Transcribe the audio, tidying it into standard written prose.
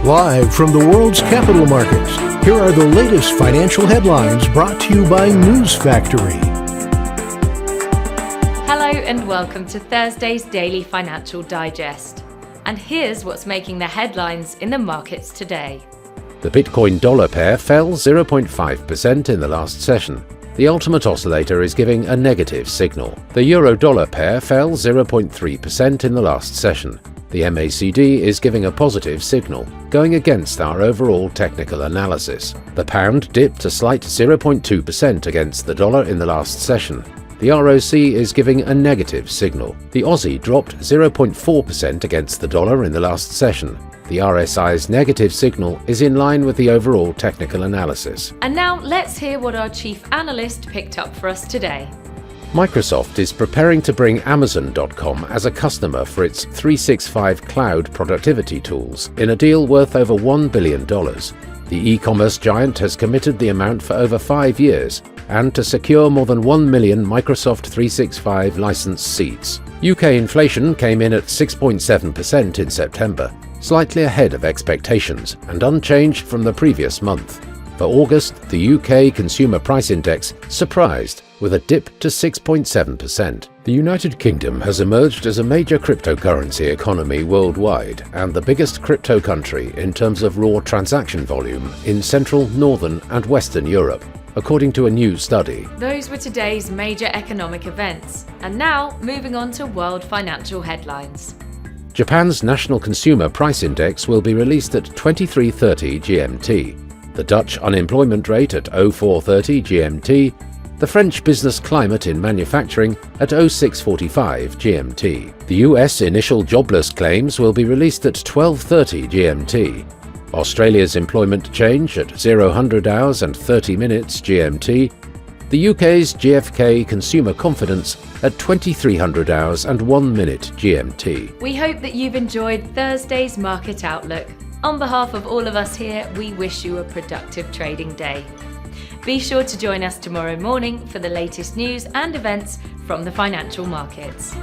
Live from the world's capital markets, here are the latest financial headlines brought to you by News Factory. Hello and welcome to Thursday's Daily Financial Digest. And here's what's making the headlines in the markets today. The Bitcoin dollar pair fell 0.5% in the last session. The ultimate oscillator is giving a negative signal. The euro dollar pair fell 0.3% in the last session. The MACD is giving a positive signal, going against our overall technical analysis. The pound dipped a slight 0.2% against the dollar in the last session. The ROC is giving a negative signal. The Aussie dropped 0.4% against the dollar in the last session. The RSI's negative signal is in line with the overall technical analysis. And now let's hear what our chief analyst picked up for us today. Microsoft is preparing to bring Amazon.com as a customer for its 365 cloud productivity tools in a deal worth over $1 billion. The e-commerce giant has committed the amount for over 5 years and to secure more than 1 million Microsoft 365 licensed seats. UK inflation came in at 6.7% in September, slightly ahead of expectations and unchanged from the previous month. For August, the UK Consumer Price Index surprised with a dip to 6.7%. The United Kingdom has emerged as a major cryptocurrency economy worldwide and the biggest crypto country in terms of raw transaction volume in Central, Northern and Western Europe, according to a new study. Those were today's major economic events. And now, moving on to world financial headlines. Japan's National Consumer Price Index will be released at 23:30 GMT. The Dutch unemployment rate at 04:30 GMT, the French business climate in manufacturing at 06:45 GMT. The US initial jobless claims will be released at 12:30 GMT. Australia's employment change at 0000 hours and 30 minutes GMT. The UK's GfK consumer confidence at 2300 hours and 1 minute GMT. We hope that you've enjoyed Thursday's Market Outlook. On behalf of all of us here, we wish you a productive trading day. Be sure to join us tomorrow morning for the latest news and events from the financial markets.